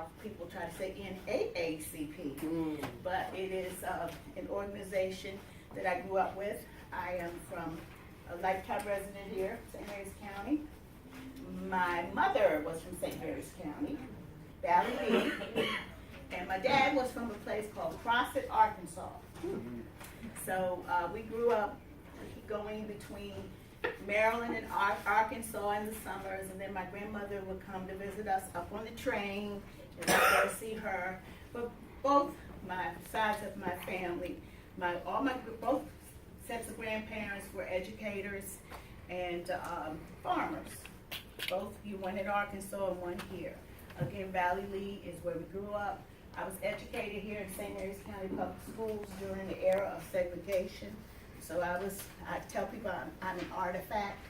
South, people try to say NAACP, but it is an organization that I grew up with. I am from a lifetime resident here, St. Mary's County. My mother was from St. Mary's County, Valley Lee, and my dad was from a place called Crossett, Arkansas. So we grew up going between Maryland and Arkansas in the summers, and then my grandmother would come to visit us up on the train, and I'd go see her. But both my sides of my family, both sets of grandparents were educators and farmers. Both, one in Arkansas and one here. Again, Valley Lee is where we grew up. I was educated here in St. Mary's County Public Schools during the era of segregation. So I tell people I'm an artifact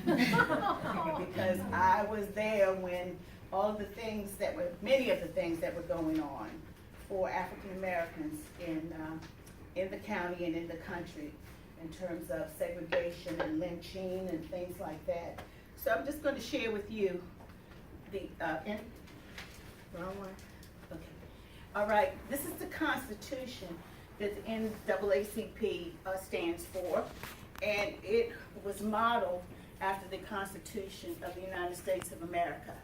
because I was there when many of the things that were going on for African Americans in the county and in the country in terms of segregation and lynching and things like that. So I'm just going to share with you the, wrong one? Okay. All right, this is the Constitution that the NAACP stands for, and it was modeled after the Constitution of the United States of America.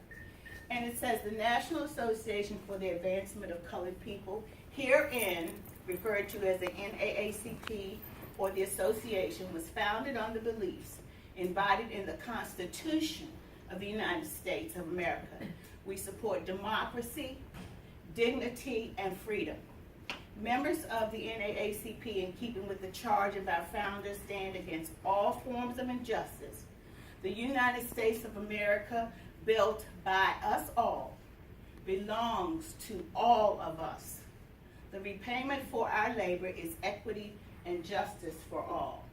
And it says the National Association for the Advancement of Colored People, herein referred to as the NAACP or the association, was founded on the beliefs embodied in the Constitution of the United States of America. We support democracy, dignity, and freedom. Members of the NAACP, in keeping with the charge of our founders, stand against all forms of injustice. The United States of America, built by us all, belongs to all of us. The repayment for our labor is equity and justice for all.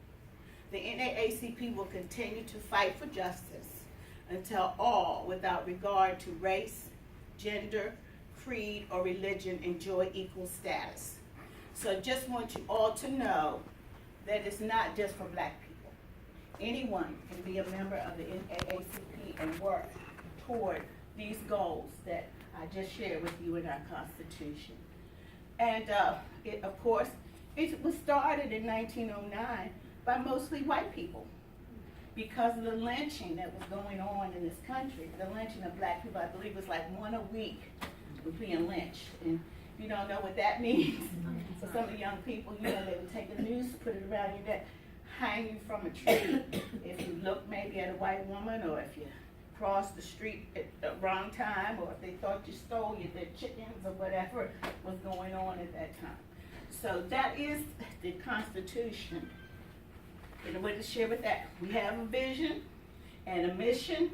The NAACP will continue to fight for justice until all, without regard to race, gender, creed, or religion, enjoy equal status. So I just want you all to know that it's not just for black people. Anyone can be a member of the NAACP and work toward these goals that I just shared with you in our Constitution. And of course, it was started in 1909 by mostly white people because of the lynching that was going on in this country. The lynching of black people, I believe, was like 1 a week was being lynched. And if you don't know what that means, for some of the young people, they would take a noose, put it around your neck, hang you from a tree if you look maybe at a white woman, or if you crossed the street at the wrong time, or if they thought you stole their chickens or whatever was going on at that time. So that is the Constitution. And what to share with that, we have a vision and a mission,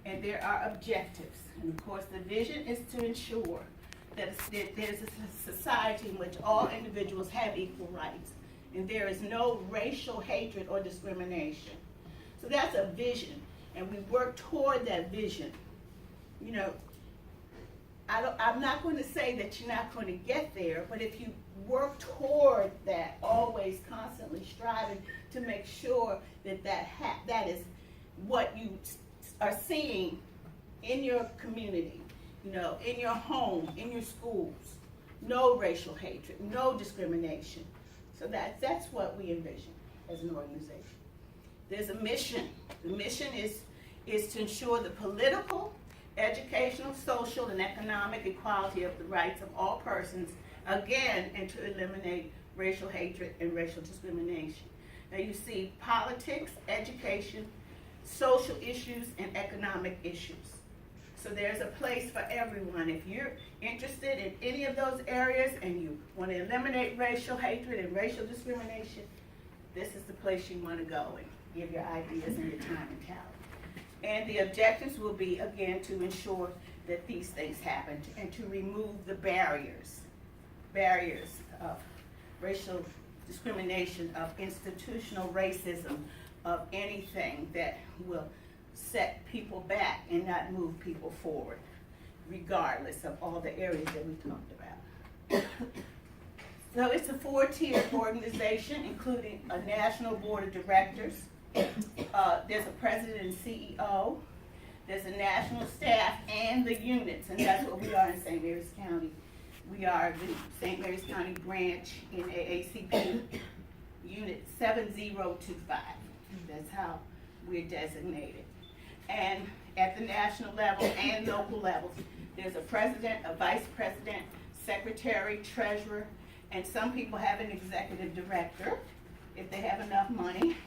and there are objectives. And of course, the vision is to ensure that there's a society in which all individuals have equal rights, and there is no racial hatred or discrimination. So that's a vision, and we work toward that vision. I'm not going to say that you're not going to get there, but if you work toward that, always constantly striving to make sure that is what you are seeing in your community, in your home, in your schools. No racial hatred, no discrimination. So that's what we envision as an organization. There's a mission. The mission is to ensure the political, educational, social, and economic equality of the rights of all persons, again, and to eliminate racial hatred and racial discrimination. Now you see politics, education, social issues, and economic issues. So there's a place for everyone. If you're interested in any of those areas and you want to eliminate racial hatred and racial discrimination, this is the place you want to go and give your ideas and your time and talent. And the objectives will be, again, to ensure that these things happen and to remove the barriers of racial discrimination, of institutional racism, of anything that will set people back and not move people forward, regardless of all the areas that we talked about. So it's a 4-tiered organization, including a national board of directors. There's a president and CEO. There's a national staff and the units, and that's what we are in St. Mary's County. We are the St. Mary's County branch in AACP, Unit 7025. That's how we're designated. And at the national level and local levels, there's a president, a vice president, secretary, treasurer, and some people have an executive director. If they have enough money,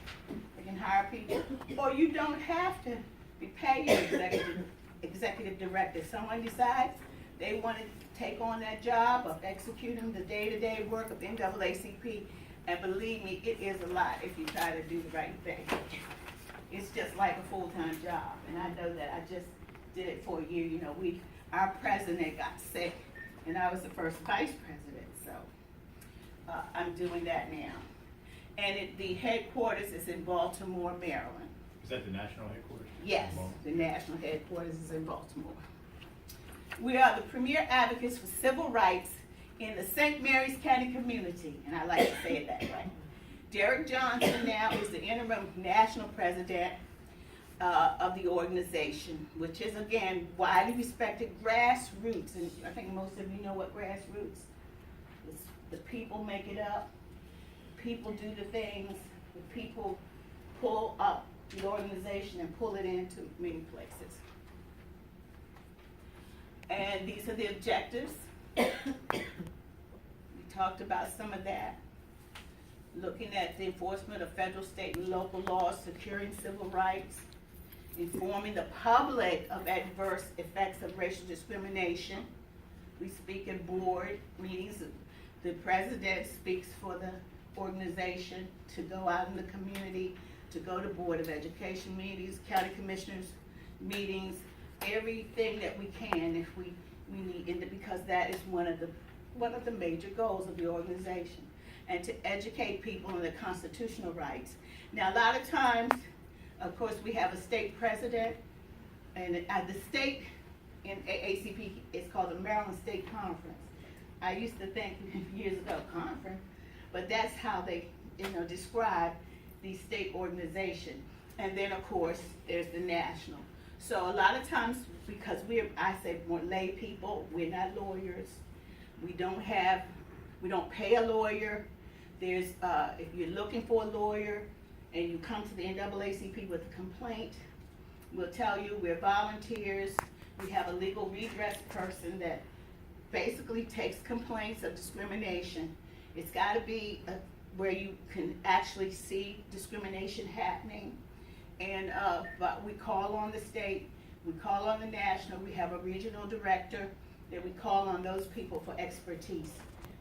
they can hire people. Or you don't have to be paid your executive director. If someone decides they want to take on that job of executing the day-to-day work of NAACP, and believe me, it is a lot if you try to do the right thing. It's just like a full-time job, and I know that. I just did it for a year. You know, our president got sick, and I was the first vice president, so I'm doing that now. And the headquarters is in Baltimore, Maryland. Is that the national headquarters? Yes, the national headquarters is in Baltimore. We are the premier advocates for civil rights in the St. Mary's County community, and I like to say it that way. Derek Johnson now is the interim national president of the organization, which is, again, widely respected grassroots, and I think most of you know what grassroots is. The people make it up. People do the things, the people pull up the organization and pull it into many places. And these are the objectives. We talked about some of that. Looking at the enforcement of federal, state, and local laws, securing civil rights, informing the public of adverse effects of racial discrimination. We speak at board meetings. The president speaks for the organization to go out in the community, to go to Board of Education meetings, county commissioners meetings, everything that we can if we need, because that is one of the major goals of the organization, and to educate people on their constitutional rights. Now, a lot of times, of course, we have a state president, and the state in AACP is called the Maryland State Conference. I used to think years ago, conference, but that's how they, describe the state organization. And then, of course, there's the national. So a lot of times, because I say more lay people, we're not lawyers. We don't pay a lawyer. There's, if you're looking for a lawyer and you come to the NAACP with a complaint, we'll tell you we're volunteers. We have a legal redress person that basically takes complaints of discrimination. It's got to be where you can actually see discrimination happening. And but we call on the state, we call on the national, we have a regional director that we call on those people for expertise.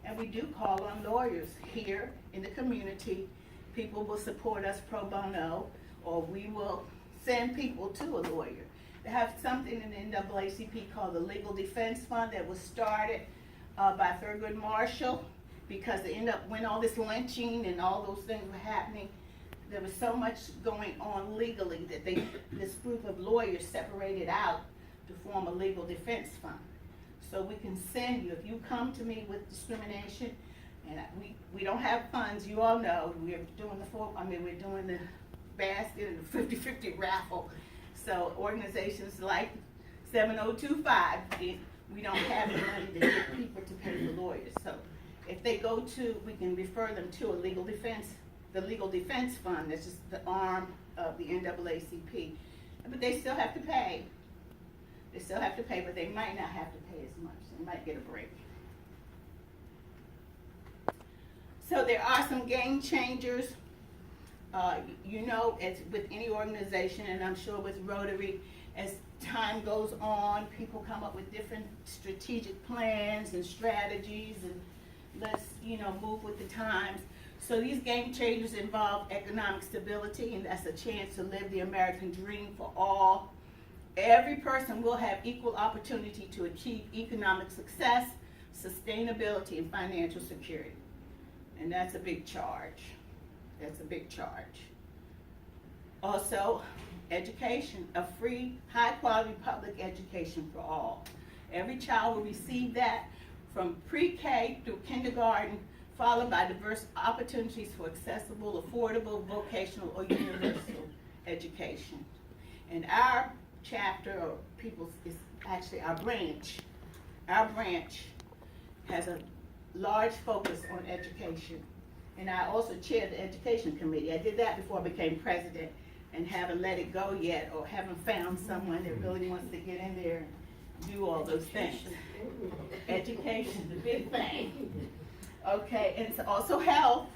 And we do call on lawyers here in the community. People will support us pro bono, or we will send people to a lawyer. They have something in the NAACP called the Legal Defense Fund that was started by Thurgood Marshall, because when all this lynching and all those things were happening, there was so much going on legally that this group of lawyers separated out to form a legal defense fund. So we can send you, if you come to me with discrimination, and we don't have funds, you all know, we're doing the basket and the 50-50 raffle. So organizations like 7025, we don't have the money to get people to pay for lawyers. So if they go we can refer them to the Legal Defense Fund, that's just the arm of the NAACP. But they still have to pay. They still have to pay, but they might not have to pay as much. They might get a break. So there are some game changers. As with any organization, and I'm sure with Rotary, as time goes on, people come up with different strategic plans and strategies, and let's, move with the times. So these game changers involve economic stability, and that's a chance to live the American dream for all. Every person will have equal opportunity to achieve economic success, sustainability, and financial security. And that's a big charge. That's a big charge. Also, education, a free, high-quality public education for all. Every child will receive that from pre-K through kindergarten, followed by diverse opportunities for accessible, affordable, vocational, or universal education. And our chapter, or people's, is actually our branch. Our branch has a large focus on education. And I also chair the education committee. I did that before I became president, and haven't let it go yet, or haven't found someone that really wants to get in there and do all those things. Education, the big thing. Okay, and it's also health.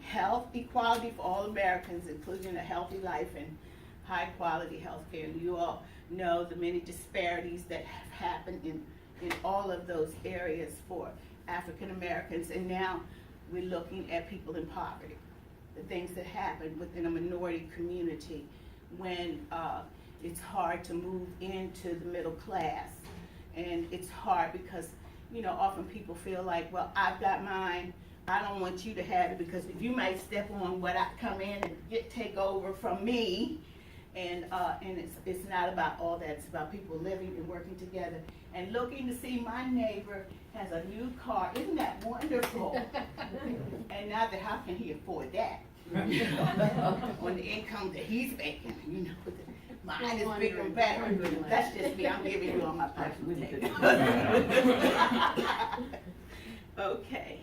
Health equality for all Americans, including a healthy life and high quality health care. And you all know the many disparities that have happened in all of those areas for African Americans. And now we're looking at people in poverty, the things that happen within a minority community when it's hard to move into the middle class. And it's hard because, you know, often people feel like, well, I've got mine, I don't want you to have it, because you might step on what I come in and take over from me. And it's not about all that. It's about people living and working together and looking to see my neighbor has a new car. Isn't that wonderful? And now that, how can he afford that? On the income that he's making, you know, mine is bigger and better. That's just me. I'm giving you all my personal take. Okay.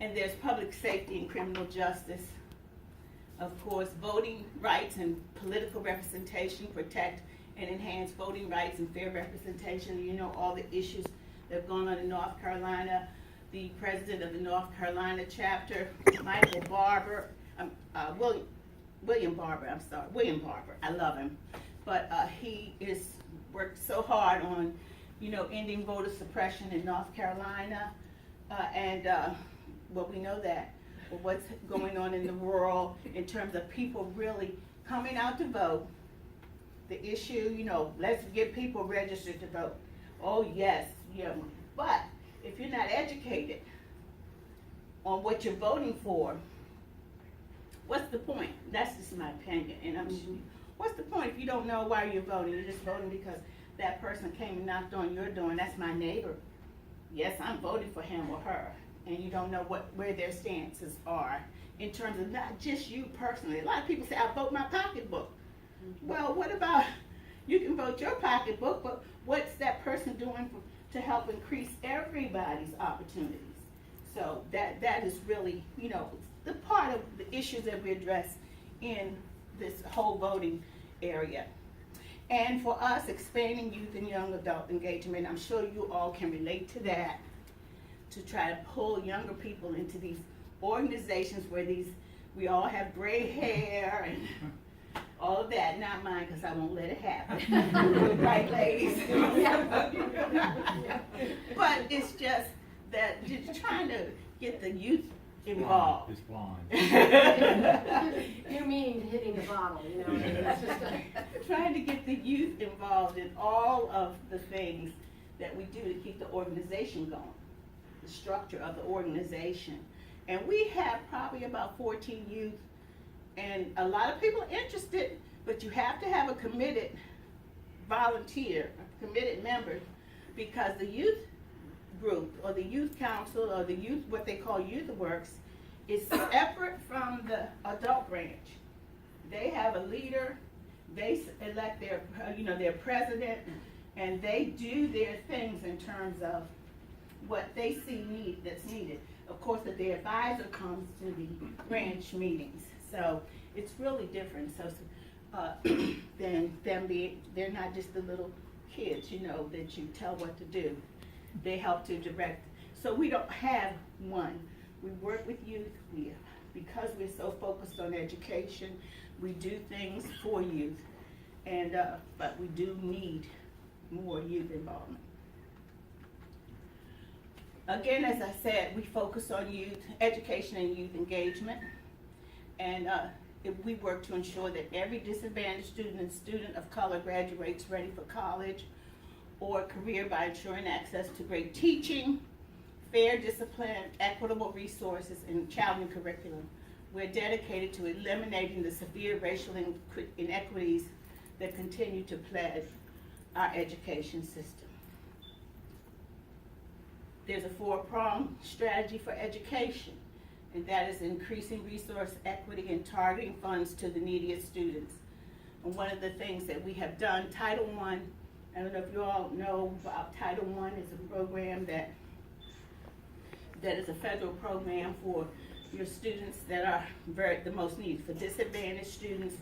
And there's public safety and criminal justice. Of course, voting rights and political representation, protect and enhance voting rights and fair representation. You know all the issues that have gone on in North Carolina. The president of the North Carolina chapter, William Barber, I love him. But he is worked so hard on, you know, ending voter suppression in North Carolina. Well, we know that. But what's going on in the world in terms of people really coming out to vote. The issue, you know, let's get people registered to vote. Oh yes, yeah. But if you're not educated on what you're voting for, what's the point? That's just my opinion. And what's the point if you don't know why you're voting? You're just voting because that person came and knocked on your door, and that's my neighbor. Yes, I'm voting for him or her. And you don't know where their stances are in terms of not just you personally. A lot of people say, I vote my pocketbook. Well, what about, you can vote your pocketbook, but what's that person doing to help increase everybody's opportunities? So that is really, you know, the part of the issues that we address in this whole voting area. And for us, expanding youth and young adult engagement, I'm sure you all can relate to that, to try to pull younger people into these organizations where we all have gray hair and all of that. Not mine, because I won't let it happen. Right, ladies? But it's just that you're trying to get the youth involved. It's blonde. You mean hitting the bottle, you know? It's just trying to get the youth involved in all of the things that we do to keep the organization going. The structure of the organization. And we have probably about 14 youth, and a lot of people are interested, but you have to have a committed volunteer, a committed member, because the youth group or the youth council or the youth, what they call Youth Works, is separate from the adult branch. They have a leader, they elect their president, and they do their things in terms of what they see that's needed. Of course, that their advisor comes to the branch meetings. So it's really different. So than them being, they're not just the little kids, you know, that you tell what to do. They help to direct. So we don't have one. We work with youth. Because we're so focused on education, we do things for youth. And but we do need more youth involvement. Again, as I said, we focus on youth education and youth engagement, and we work to ensure that every disadvantaged student and student of color graduates ready for college or career by ensuring access to great teaching, fair discipline, equitable resources, and challenging curriculum. We're dedicated to eliminating the severe racial inequities that continue to plague our education system. There's a 4-pronged strategy for education, and that is increasing resource equity and targeting funds to the neediest students. And one of the things that we have done, Title I don't know if you all know about Title I, is a program that is a federal program for your students that are the most needed. For disadvantaged students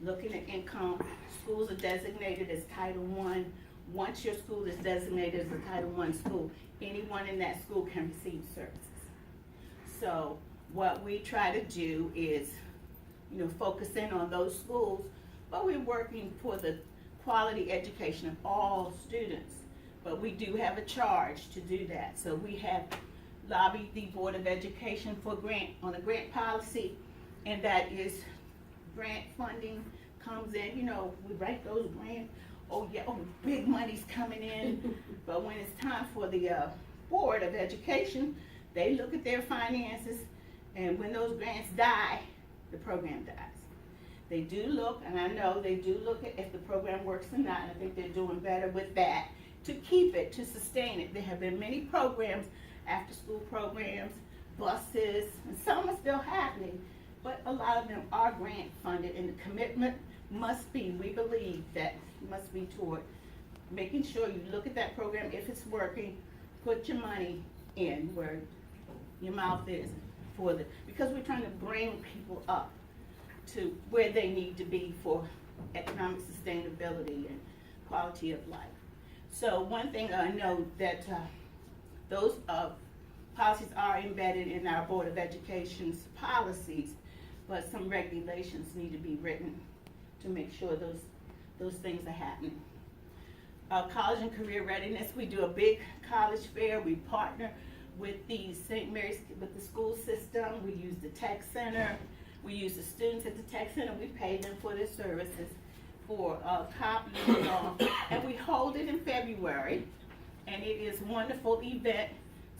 looking at income, schools are designated as Title I. Once your school is designated as a Title I school, anyone in that school can receive services. So what we try to do is, focus in on those schools, but we're working for the quality education of all students. But we do have a charge to do that. So we have lobbied the Board of Education for on a grant policy, and that is grant funding comes in, we write those grants, big money's coming in. But when it's time for the Board of Education, they look at their finances, and when those grants die, the program dies. They do look, and I know they do look at if the program works or not, and I think they're doing better with that, to keep it, to sustain it. There have been many programs, after school programs, buses, and some are still happening, but a lot of them are grant funded, and the commitment must be, we believe that must be toward making sure you look at that program, if it's working, put your money in where your mouth is because we're trying to bring people up to where they need to be for economic sustainability and quality of life. So one thing I know that those policies are embedded in our Board of Education's policies, but some regulations need to be written to make sure those things are happening. College and career readiness, we do a big college fair. We partner with the St. Mary's, with the school system. We use the tech center. We use the students at the tech center. We pay them for their services, for copies and all. And we hold it in February, and it is a wonderful event.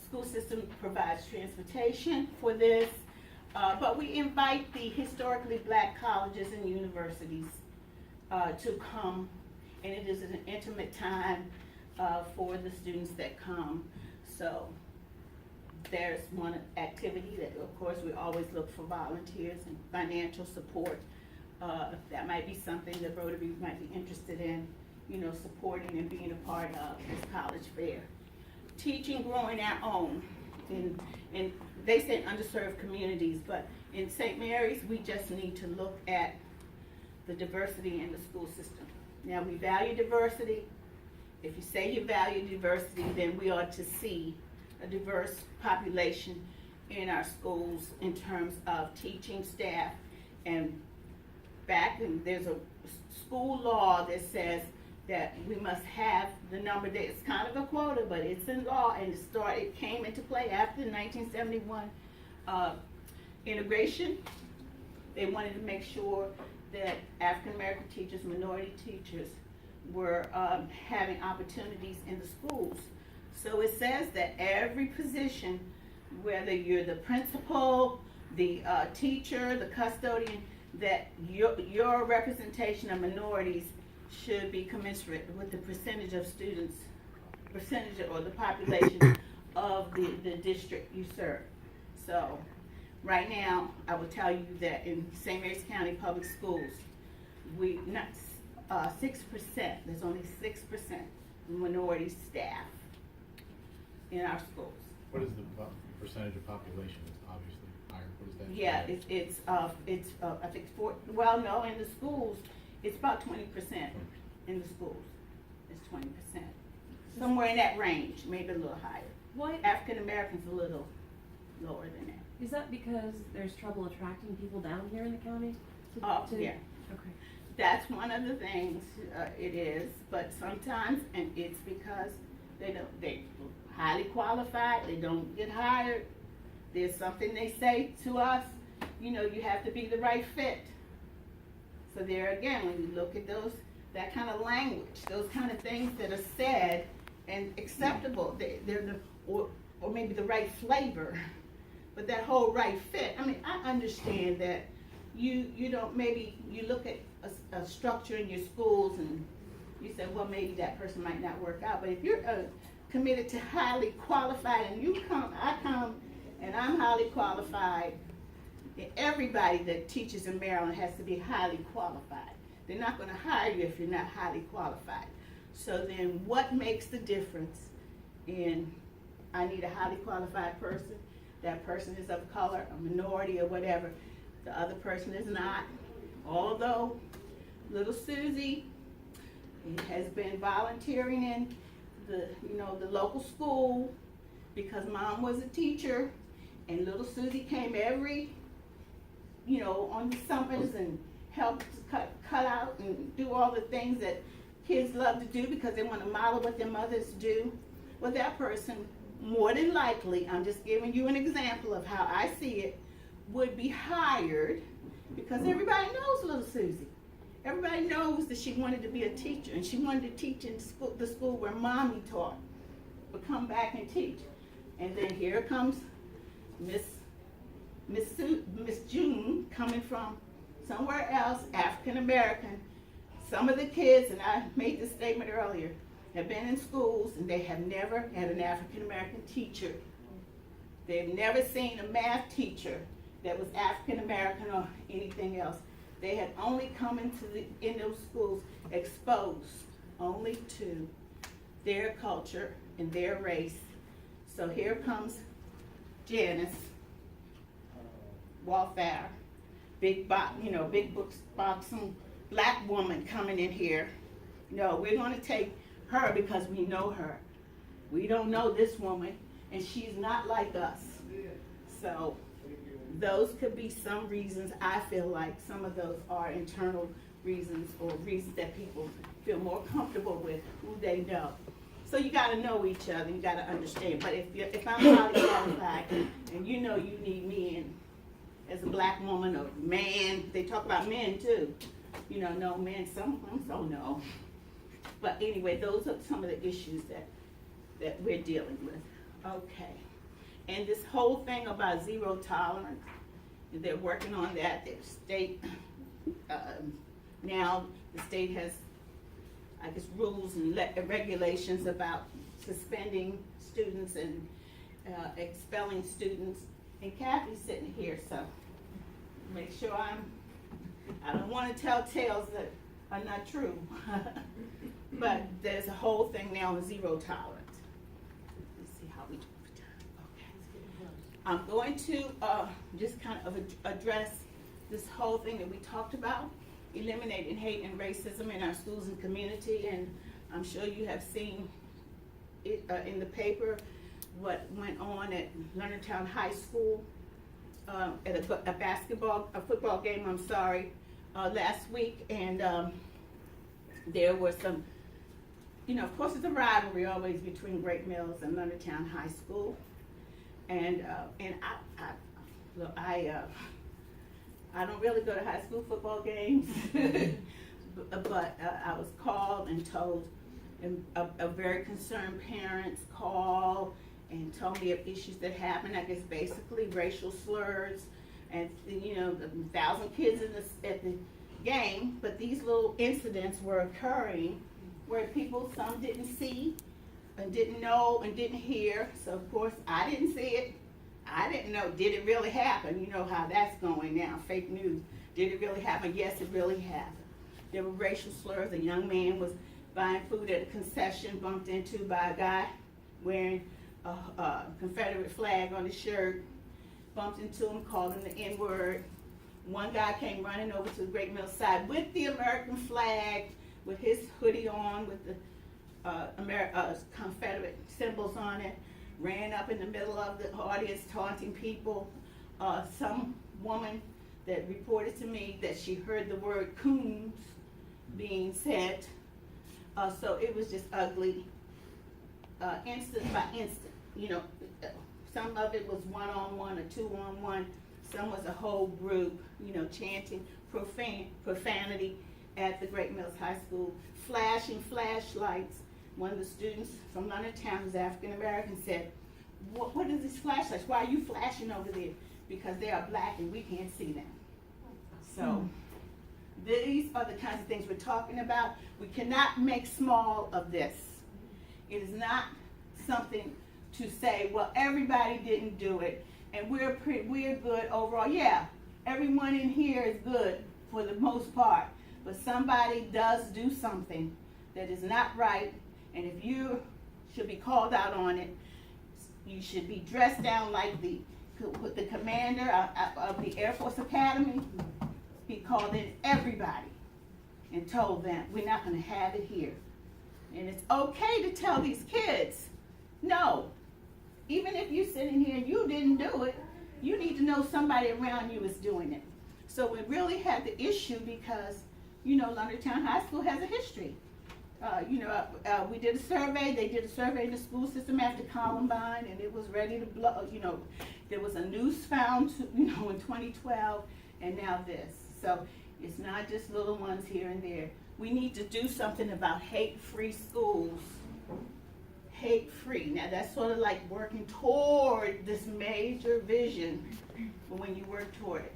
School system provides transportation for this, but we invite the historically black colleges and universities to come, and it is an intimate time for the students that come. So there's one activity that, of course, we always look for volunteers and financial support. That might be something that Rotary might be interested in, supporting and being a part of this college fair. Teaching, growing our own. And they say underserved communities, but in St. Mary's, we just need to look at the diversity in the school system. Now, we value diversity. If you say you value diversity, then we ought to see a diverse population in our schools in terms of teaching staff. And there's a school law that says that we must have the number that it's kind of a quota, but it's in law, and it came into play after the 1971 integration. They wanted to make sure that African American teachers, minority teachers were having opportunities in the schools. So it says that every position, whether you're the principal, the teacher, the custodian, that your representation of minorities should be commensurate with the percentage of students, or the population of the district you serve. So right now, I will tell you that in St. Mary's County Public Schools, 6%, there's only 6% minority staff in our schools. What is the percentage of population? It's obviously higher. What is that? Yeah, it's I think no, in the schools, it's about 20% in the schools. It's 20%. Somewhere in that range, maybe a little higher. What? African Americans a little lower than that. Is that because there's trouble attracting people down here in the county? Yeah. Okay. That's one of the things, it is, but sometimes, and it's because they're highly qualified, they don't get hired. There's something they say to us, you have to be the right fit. So there again, when you look at that kind of language, those kind of things that are said and acceptable, or maybe the right flavor, but that whole right fit. I mean, I understand that you don't, maybe you look at a structure in your schools and you say, well, maybe that person might not work out. But if you're committed to highly qualified, and I come, and I'm highly qualified, everybody that teaches in Maryland has to be highly qualified. They're not gonna hire you if you're not highly qualified. So then what makes the difference in, I need a highly qualified person, that person is of color, a minority or whatever, the other person is not. Although little Susie has been volunteering in the local school because mom was a teacher, and little Susie came every, on the summers and helped cut out and do all the things that kids love to do because they want to model what their mothers do. Well, that person, more than likely, I'm just giving you an example of how I see it, would be hired because everybody knows little Susie. Everybody knows that she wanted to be a teacher, and she wanted to teach in the school where mommy taught, but come back and teach. And then here comes Miss June coming from somewhere else, African American. Some of the kids, and I made this statement earlier, have been in schools and they have never had an African American teacher. They've never seen a math teacher that was African American or anything else. They had only come in those schools exposed only to their culture and their race. So here comes Janice, Walthour, big books, boxing black woman coming in here. No, we're going to take her because we know her. We don't know this woman, and she's not like us. So those could be some reasons. I feel like some of those are internal reasons or reasons that people feel more comfortable with who they know. So you got to know each other. You got to understand. But if I'm highly qualified and you know you need me and as a black woman or man, they talk about men too. No men, some don't know. But anyway, those are some of the issues that we're dealing with. Okay. And this whole thing about zero tolerance, they're working on that. The state, now the state has, I guess, rules and regulations about suspending students and expelling students. And Kathy's sitting here, so make sure I don't want to tell tales that are not true. But there's a whole thing now on zero tolerance. Let's see how we do for time. Okay. I'm going to just kind of address this whole thing that we talked about, eliminating hate and racism in our schools and community. And I'm sure you have seen it in the paper, what went on at Leonardtown High School at a football game, last week. And there were some, of course it's a rivalry always between Great Mills and Leonardtown High School. And I don't really go to high school football games, but I was called and told, and a very concerned parents called and told me of issues that happened. I guess basically racial slurs, and 1,000 kids at the game. But these little incidents were occurring where some didn't see and didn't know and didn't hear. So of course I didn't see it. I didn't know. Did it really happen? You know how that's going now. Fake news. Did it really happen? Yes, it really happened. There were racial slurs. A young man was buying food at a concession, bumped into by a guy wearing a Confederate flag on his shirt, bumped into him, called him the N-word. One guy came running over to the Great Mills side with the American flag, with his hoodie on, with the Confederate symbols on it, ran up in the middle of the audience taunting people. Some woman that reported to me that she heard the word coons being said. So it was just ugly, instant by instant. Some of it was one-on-one or two-on-one. Some was a whole group, chanting profanity at the Great Mills High School, flashing flashlights. One of the students from Leonardtown, who's African American, said, what is these flashlights? Why are you flashing over there? Because they are black and we can't see them. So these are the kinds of things we're talking about. We cannot make small of this. It is not something to say, well, everybody didn't do it and we're good overall. Yeah, everyone in here is good for the most part, but somebody does do something that is not right, and if you should be called out on it, you should be dressed down like the commander of the Air Force Academy. He called in everybody and told them, we're not going to have it here. And it's okay to tell these kids, no, even if you're sitting here and you didn't do it, you need to know somebody around you is doing it. So we really had the issue because, you know, Leonardtown High School has a history. We did a survey. They did a survey in the school system after Columbine, and it was ready to blow. You know, there was a noose found, in 2012, and now this. So it's not just little ones here and there. We need to do something about hate-free schools. Hate-free. Now that's sort of like working toward this major vision for when you work toward it.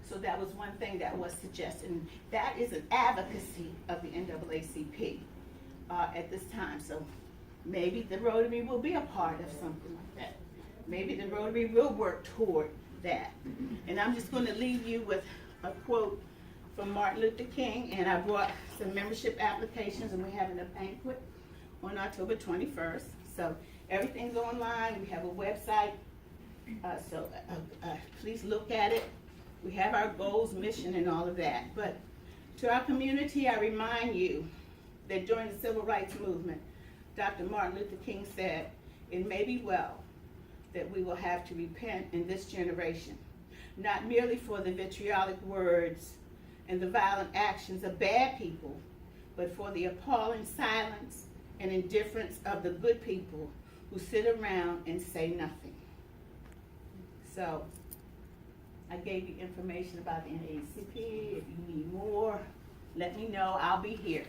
So that was one thing that was suggested. And that is an advocacy of the NAACP at this time. So maybe the Rotary will be a part of something like that. Maybe the Rotary will work toward that. And I'm just going to leave you with a quote from Martin Luther King, and I brought some membership applications, and we're having a banquet on October 21st. So everything's online. We have a website. Please look at it. We have our goals, mission, and all of that. But to our community, I remind you that during the Civil Rights Movement, Dr. Martin Luther King said, it may be well that we will have to repent in this generation, not merely for the vitriolic words and the violent actions of bad people, but for the appalling silence and indifference of the good people who sit around and say nothing. So, I gave you information about the NAACP. If you need more, let me know. I'll be here.